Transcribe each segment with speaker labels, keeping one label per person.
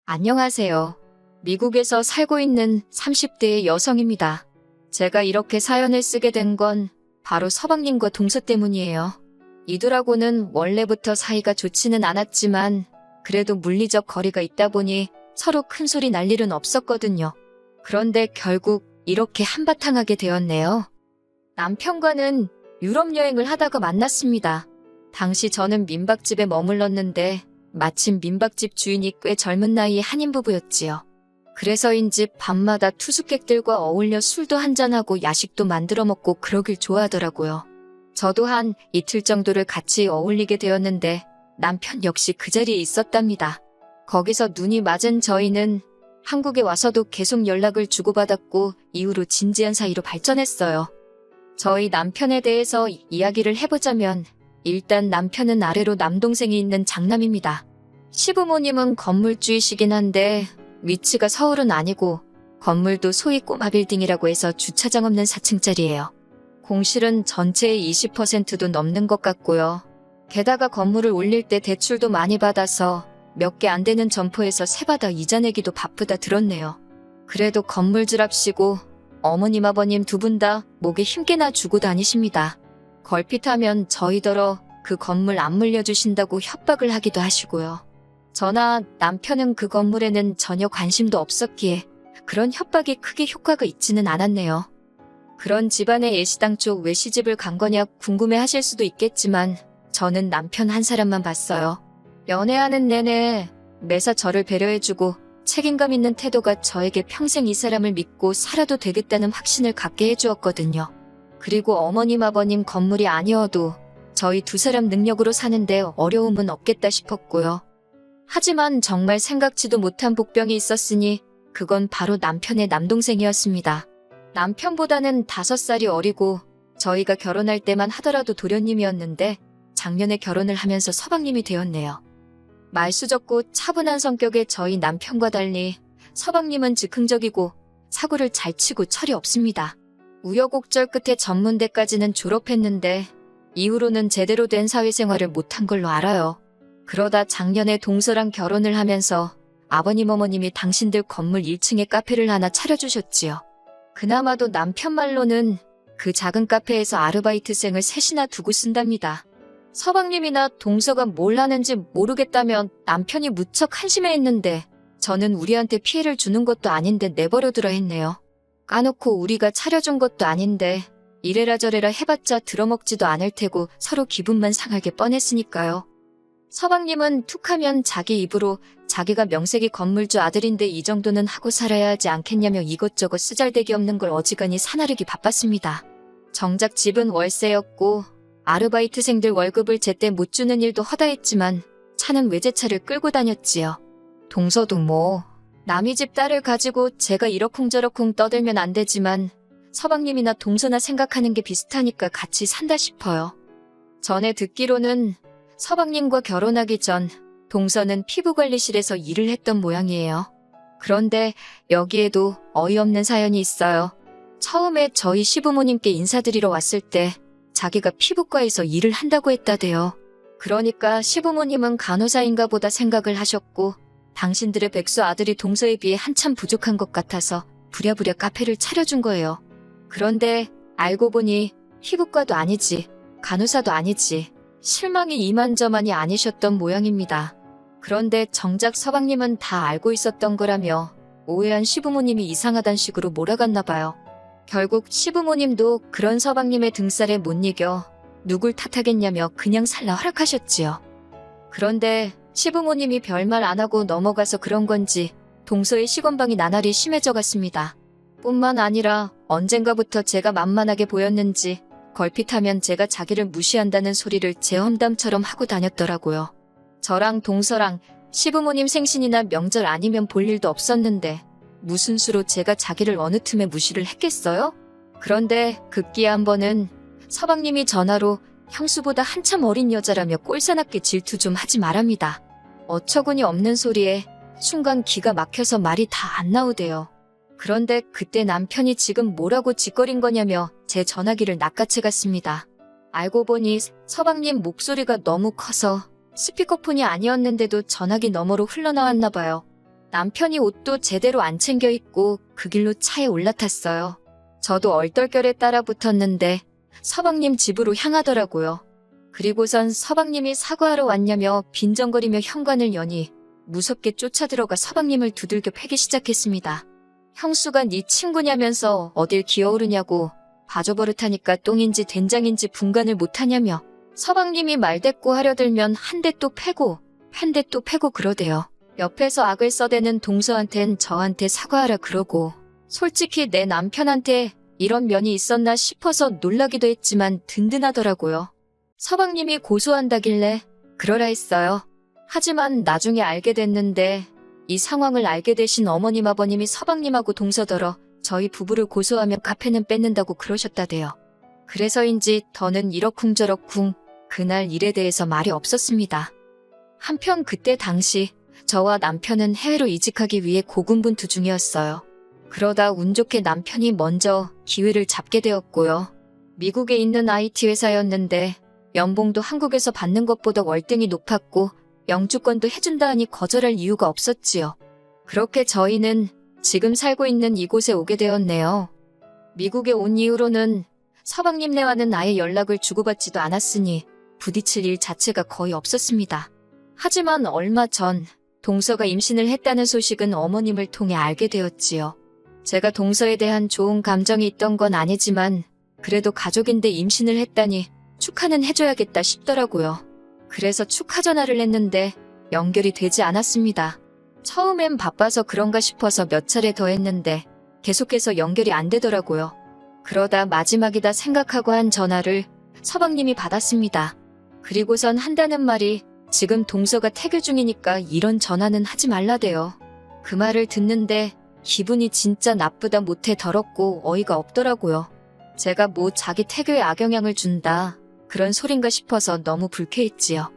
Speaker 1: 안녕하세요. 미국에서 살고 있는 30대의 여성입니다. 제가 이렇게 사연을 쓰게 된 건 바로 서방님과 동서 때문이에요. 이들하고는 원래부터 사이가 좋지는 않았지만 그래도 물리적 거리가 있다 보니 서로 큰 소리 날 일은 없었거든요. 그런데 결국 이렇게 한바탕 하게 되었네요. 남편과는 유럽 여행을 하다가 만났습니다. 당시 저는 민박집에 머물렀는데 마침 민박집 주인이 꽤 젊은 나이의 한인 부부였지요. 그래서인지 밤마다 투숙객들과 어울려 술도 한잔하고 야식도 만들어 먹고 그러길 좋아하더라고요. 저도 한 이틀 정도를 같이 어울리게 되었는데 남편 역시 그 자리에 있었답니다. 거기서 눈이 맞은 저희는 한국에 와서도 계속 연락을 주고받았고 이후로 진지한 사이로 발전했어요. 저희 남편에 대해서 이야기를 해보자면 일단 남편은 아래로 남동생이 있는 장남입니다. 시부모님은 건물주이시긴 한데 위치가 서울은 아니고 건물도 소위 꼬마 빌딩이라고 해서 주차장 없는 4층짜리예요. 공실은 전체의 20%도 넘는 것 같고요. 게다가 건물을 올릴 때 대출도 많이 받아서 몇 개 안 되는 점포에서 세받아 이자 내기도 바쁘다 들었네요. 그래도 건물주랍시고 어머님 아버님 두 분 다 목에 힘께나 주고 다니십니다. 걸핏하면 저희더러 그 건물 안 물려주신다고 협박을 하기도 하시고요. 저나 남편은 그 건물에는 전혀 관심도 없었기에 그런 협박이 크게 효과가 있지는 않았네요. 그런 집안의 예시당초 왜 시집을 간 거냐 궁금해하실 수도 있겠지만 저는 남편 한 사람만 봤어요. 연애하는 내내 매사 저를 배려해주고 책임감 있는 태도가 저에게 평생 이 사람을 믿고 살아도 되겠다는 확신을 갖게 해주었거든요. 그리고 어머님 아버님 건물이 아니어도 저희 두 사람 능력으로 사는데 어려움은 없겠다 싶었고요. 하지만 정말 생각지도 못한 복병이 있었으니 그건 바로 남편의 남동생이었습니다. 남편보다는 5살이 어리고 저희가 결혼할 때만 하더라도 도련님이었는데 작년에 결혼을 하면서 서방님이 되었네요. 말수적고 차분한 성격의 저희 남편과 달리 서방님은 즉흥적이고 사고를 잘 치고 철이 없습니다. 우여곡절 끝에 전문대까지는 졸업했는데 이후로는 제대로 된 사회생활을 못한 걸로 알아요. 그러다 작년에 동서랑 결혼을 하면서 아버님 어머님이 당신들 건물 1층에 카페를 하나 차려주셨지요. 그나마도 남편 말로는 그 작은 카페에서 아르바이트생을 셋이나 두고 쓴답니다. 서방님이나 동서가 뭘 하는지 모르겠다면 남편이 무척 한심해했는데 저는 우리한테 피해를 주는 것도 아닌데 내버려두라 했네요. 까놓고 우리가 차려준 것도 아닌데 이래라 저래라 해봤자 들어먹지도 않을 테고 서로 기분만 상하게 뻔했으니까요. 서방님은 툭하면 자기 입으로 자기가 명색이 건물주 아들인데 이 정도는 하고 살아야 하지 않겠냐며 이것저것 쓰잘데기 없는 걸 어지간히 사나르기 바빴습니다. 정작 집은 월세였고 아르바이트생들 월급을 제때 못 주는 일도 허다했지만 차는 외제차를 끌고 다녔지요. 동서도 뭐 남의 집 딸을 가지고 제가 이러쿵저러쿵 떠들면 안 되지만 서방님이나 동서나 생각하는 게 비슷하니까 같이 산다 싶어요. 전에 듣기로는 서방님과 결혼하기 전 동서는 피부관리실에서 일을 했던 모양이에요. 그런데 여기에도 어이없는 사연이 있어요. 처음에 저희 시부모님께 인사드리러 왔을 때 자기가 피부과에서 일을 한다고 했다대요. 그러니까 시부모님은 간호사인가 보다 생각을 하셨고 당신들의 백수 아들이 동서에 비해 한참 부족한 것 같아서 부랴부랴 카페를 차려준 거예요. 그런데 알고 보니 피부과도 아니지 간호사도 아니지 실망이 이만저만이 아니셨던 모양입니다. 그런데 정작 서방님은 다 알고 있었던 거라며 오해한 시부모님이 이상하단 식으로 몰아갔나 봐요. 결국 시부모님도 그런 서방님의 등살에 못 이겨 누굴 탓하겠냐며 그냥 살라 허락하셨지요. 그런데 시부모님이 별말 안 하고 넘어가서 그런 건지 동서의 시건방이 나날이 심해져 갔습니다. 뿐만 아니라 언젠가부터 제가 만만하게 보였는지 걸핏하면 제가 자기를 무시한다는 소리를 제 험담처럼 하고 다녔더라고요. 저랑 동서랑 시부모님 생신이나 명절 아니면 볼 일도 없었는데 무슨 수로 제가 자기를 어느 틈에 무시를 했겠어요? 그런데 급기야 한 번은 서방님이 전화로 형수보다 한참 어린 여자라며 꼴사납게 질투 좀 하지 말랍니다. 어처구니 없는 소리에 순간 기가 막혀서 말이 다 안 나오대요. 그런데 그때 남편이 지금 뭐라고 짓거린 거냐며 제 전화기를 낚아채 갔습니다. 알고 보니 서방님 목소리가 너무 커서 스피커폰이 아니었는데도 전화기 너머로 흘러나왔나 봐요. 남편이 옷도 제대로 안 챙겨 입고 그 길로 차에 올라탔어요. 저도 얼떨결에 따라 붙었는데 서방님 집으로 향하더라고요. 그리고선 서방님이 사과하러 왔냐며 빈정거리며 현관을 여니 무섭게 쫓아들어가 서방님을 두들겨 패기 시작했습니다. 형수가 네 친구냐면서 어딜 기어오르냐고, 바저버릇하니까 똥인지 된장인지 분간을 못하냐며 서방님이 말대꾸 하려들면 한 대 또 패고 한 대 또 패고 그러대요. 옆에서 악을 써대는 동서한텐 저한테 사과하라 그러고, 솔직히 내 남편한테 이런 면이 있었나 싶어서 놀라기도 했지만 든든하더라고요. 서방님이 고소한다길래 그러라 했어요. 하지만 나중에 알게 됐는데 이 상황을 알게 되신 어머님 아버님이 서방님하고 동서더러 저희 부부를 고소하며 카페는 뺏는다고 그러셨다대요. 그래서인지 더는 이러쿵저러쿵 그날 일에 대해서 말이 없었습니다. 한편 그때 당시 저와 남편은 해외로 이직하기 위해 고군분투 중이었어요. 그러다 운 좋게 남편이 먼저 기회를 잡게 되었고요. 미국에 있는 IT 회사였는데 연봉도 한국에서 받는 것보다 월등히 높았고 영주권도 해준다 하니 거절할 이유가 없었지요. 그렇게 저희는 지금 살고 있는 이곳에 오게 되었네요. 미국에 온 이후로는 서방님네와는 아예 연락을 주고받지도 않았으니 부딪힐 일 자체가 거의 없었습니다. 하지만 얼마 전 동서가 임신을 했다는 소식은 어머님을 통해 알게 되었지요. 제가 동서에 대한 좋은 감정이 있던 건 아니지만 그래도 가족인데 임신을 했다니 축하는 해줘야겠다 싶더라고요. 그래서 축하 전화를 했는데 연결이 되지 않았습니다. 처음엔 바빠서 그런가 싶어서 몇 차례 더 했는데 계속해서 연결이 안 되더라고요. 그러다 마지막이다 생각하고 한 전화를 서방님이 받았습니다. 그리고선 한다는 말이 지금 동서가 태교 중이니까 이런 전화는 하지 말라대요. 그 말을 듣는데 기분이 진짜 나쁘다 못해 더럽고 어이가 없더라고요. 제가 뭐 자기 태교에 악영향을 준다 그런 소린가 싶어서 너무 불쾌했지요.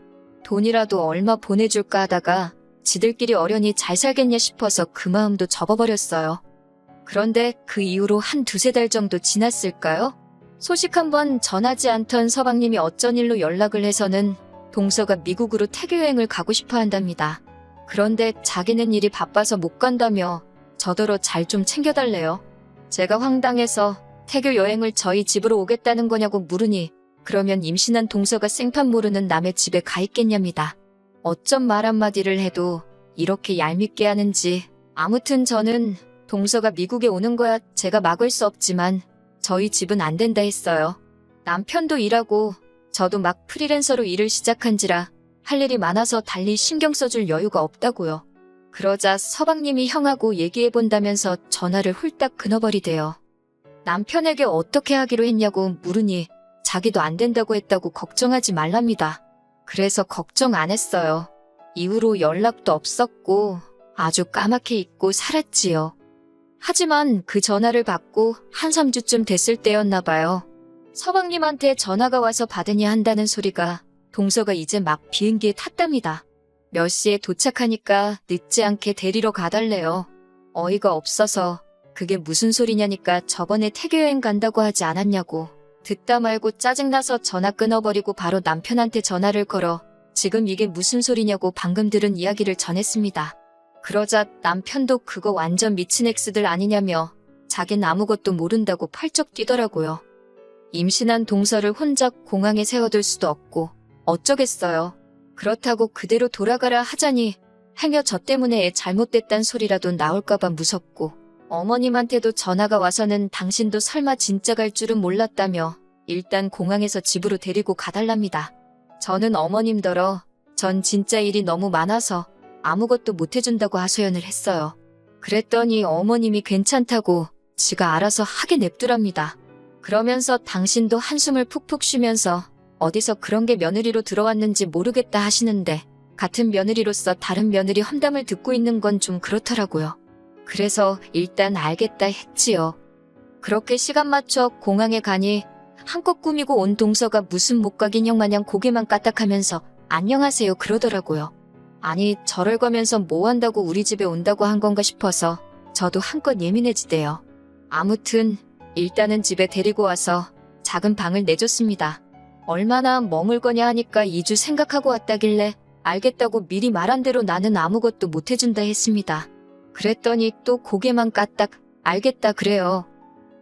Speaker 1: 돈이라도 얼마 보내줄까 하다가 지들끼리 어련히 잘 살겠냐 싶어서 그 마음도 접어버렸어요. 그런데 그 이후로 한 두세 달 정도 지났을까요? 소식 한번 전하지 않던 서방님이 어쩐 일로 연락을 해서는 동서가 미국으로 태교 여행을 가고 싶어 한답니다. 그런데 자기는 일이 바빠서 못 간다며 저더러 잘 좀 챙겨달래요. 제가 황당해서 태교 여행을 저희 집으로 오겠다는 거냐고 물으니 그러면 임신한 동서가 생판 모르는 남의 집에 가 있겠냐입니다. 어쩜 말 한마디를 해도 이렇게 얄밉게 하는지. 아무튼 저는 동서가 미국에 오는 거야 제가 막을 수 없지만 저희 집은 안 된다 했어요. 남편도 일하고 저도 막 프리랜서로 일을 시작한지라 할 일이 많아서 달리 신경 써줄 여유가 없다고요. 그러자 서방님이 형하고 얘기해본다면서 전화를 훌딱 끊어버리대요. 남편에게 어떻게 하기로 했냐고 물으니 자기도 안 된다고 했다고 걱정하지 말랍니다. 그래서 걱정 안 했어요. 이후로 연락도 없었고 아주 까맣게 잊고 살았지요. 하지만 그 전화를 받고 한 3주쯤 됐을 때였나 봐요. 서방님한테 전화가 와서 받으니 한다는 소리가 동서가 이제 막 비행기에 탔답니다. 몇 시에 도착하니까 늦지 않게 데리러 가달래요. 어이가 없어서 그게 무슨 소리냐니까 저번에 태교여행 간다고 하지 않았냐고. 듣다 말고 짜증나서 전화 끊어버리고 바로 남편한테 전화를 걸어 지금 이게 무슨 소리냐고 방금 들은 이야기를 전했습니다. 그러자 남편도 그거 완전 미친 엑스들 아니냐며 자긴 아무것도 모른다고 펄쩍 뛰더라고요. 임신한 동서를 혼자 공항에 세워둘 수도 없고 어쩌겠어요. 그렇다고 그대로 돌아가라 하자니 행여 저 때문에 애 잘못됐단 소리라도 나올까봐 무섭고 어머님한테도 전화가 와서는 당신도 설마 진짜 갈 줄은 몰랐다며 일단 공항에서 집으로 데리고 가달랍니다. 저는 어머님더러 전 진짜 일이 너무 많아서 아무것도 못해준다고 하소연을 했어요. 그랬더니 어머님이 괜찮다고 지가 알아서 하게 냅두랍니다. 그러면서 당신도 한숨을 푹푹 쉬면서 어디서 그런 게 며느리로 들어왔는지 모르겠다 하시는데 같은 며느리로서 다른 며느리 험담을 듣고 있는 건 좀 그렇더라고요. 그래서 일단 알겠다 했지요. 그렇게 시간 맞춰 공항에 가니 한껏 꾸미고 온 동서가 무슨 못각 인형 마냥 고개만 까딱하면서 안녕하세요 그러더라고요. 아니 저럴 거면서 뭐 한다고 우리 집에 온다고 한 건가 싶어서 저도 한껏 예민해지대요. 아무튼 일단은 집에 데리고 와서 작은 방을 내줬습니다. 얼마나 머물 거냐 하니까 2주 생각하고 왔다길래 알겠다고 미리 말한 대로 나는 아무것도 못해준다 했습니다. 그랬더니 또 고개만 까딱 알겠다 그래요.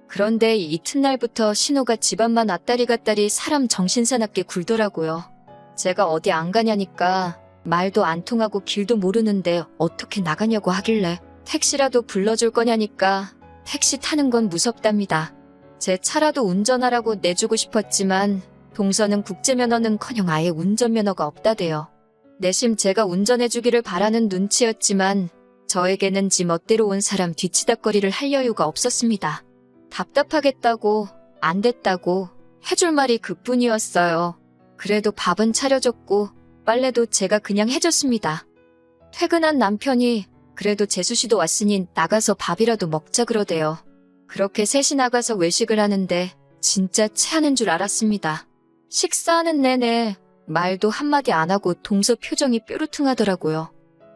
Speaker 1: 그런데 이튿날부터 신호가 집안만 왔다리 갔다리 사람 정신사납게 굴더라고요. 제가 어디 안 가냐니까 말도 안 통하고 길도 모르는데 어떻게 나가냐고 하길래 택시라도 불러줄 거냐니까 택시 타는 건 무섭답니다. 제 차라도 운전하라고 내주고 싶었지만 동서는 국제면허는커녕 아예 운전면허가 없다대요. 내심 제가 운전해주기를 바라는 눈치였지만 저에게는 지 멋대로 온 사람 뒤치다꺼리를 할 여유가 없었습니다. 답답하겠다고 안 됐다고 해줄 말이 그뿐이었어요. 그래도 밥은 차려줬고 빨래도 제가 그냥 해줬습니다. 퇴근한 남편이 그래도 재수씨도 왔으니 나가서 밥이라도 먹자 그러대요. 그렇게 셋이 나가서 외식을 하는데 진짜 체하는 줄 알았습니다. 식사하는 내내 말도 한마디 안 하고 동서 표정이 뾰루퉁하더라고요.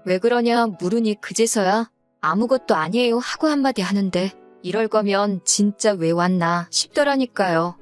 Speaker 1: 왜 그러냐 물으니 그제서야 아무것도 아니에요 하고 한마디 하는데 이럴 거면 진짜 왜 왔나 싶더라니까요.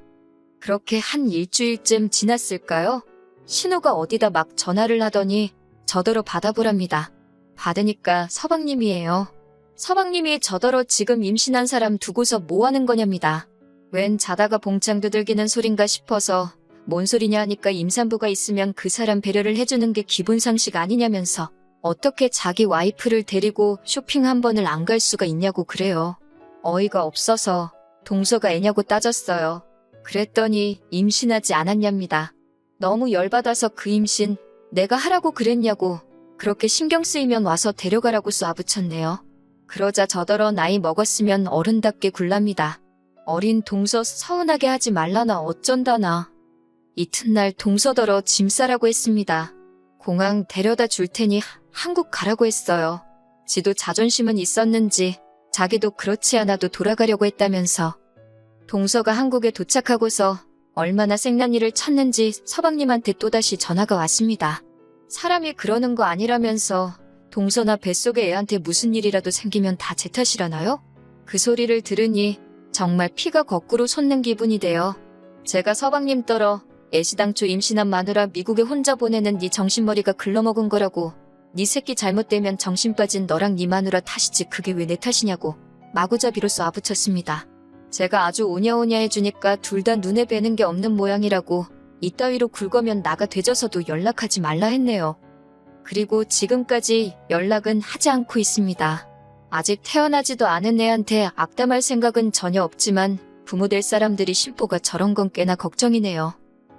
Speaker 1: 그렇게 한 일주일쯤 지났을까요? 신우가 어디다 막 전화를 하더니 저더러 받아보랍니다. 받으니까 서방님이에요. 서방님이 저더러 지금 임신한 사람 두고서 뭐 하는 거냐입니다. 웬 자다가 봉창 두들기는 소린가 싶어서 뭔 소리냐 하니까 임산부가 있으면 그 사람 배려를 해주는 게 기본 상식 아니냐면서 어떻게 자기 와이프를 데리고 쇼핑 한 번을 안 갈 수가 있냐고 그래요. 어이가 없어서 동서가 애냐고 따졌어요. 그랬더니 임신하지 않았냐입니다. 너무 열받아서 그 임신 내가 하라고 그랬냐고 그렇게 신경 쓰이면 와서 데려가라고 쏘아붙였네요. 그러자 저더러 나이 먹었으면 어른답게 굴랍니다. 어린 동서 서운하게 하지 말라나 어쩐다나. 이튿날 동서더러 짐 싸라고 했습니다. 공항 데려다 줄 테니 한국 가라고 했어요. 지도 자존심은 있었는지 자기도 그렇지 않아도 돌아가려고 했다면서. 동서가 한국에 도착하고서 얼마나 생난일을 찾는지 서방님한테 또다시 전화가 왔습니다. 사람이 그러는 거 아니라면서 동서나 뱃속에 애한테 무슨 일이라도 생기면 다 제 탓이라나요? 그 소리를 들으니 정말 피가 거꾸로 솟는 기분이 돼요. 제가 서방님 떨어 애시당초 임신한 마누라 미국에 혼자 보내는 네 정신머리가 글러먹은 거라고 네 새끼 잘못되면 정신 빠진 너랑 네 마누라 탓이지 그게 왜 내 탓이냐고 마구잡이로 쏘아붙였습니다. 제가 아주 오냐오냐 해주니까 둘 다 눈에 뵈는 게 없는 모양이라고 이따위로 굴거면 나가 되져서도 연락하지 말라 했네요. 그리고 지금까지 연락은 하지 않고 있습니다. 아직 태어나지도 않은 애한테 악담할 생각은 전혀 없지만 부모 될 사람들이 심보가 저런 건 꽤나 걱정이네요.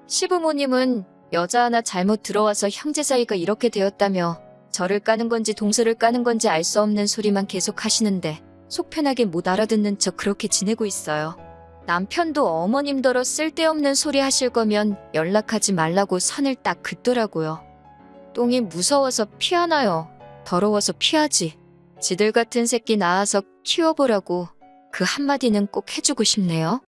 Speaker 1: 시부모님은 여자 하나 잘못 들어와서 형제 사이가 이렇게 되었다며 저를 까는 건지 동서를 까는 건지 알 수 없는 소리만 계속 하시는데 속 편하게 못 알아듣는 척 그렇게 지내고 있어요. 남편도 어머님더러 쓸데없는 소리 하실 거면 연락하지 말라고 선을 딱 긋더라고요. 똥이 무서워서 피하나요? 더러워서 피하지. 지들 같은 새끼 낳아서 키워보라고 그 한마디는 꼭 해주고 싶네요.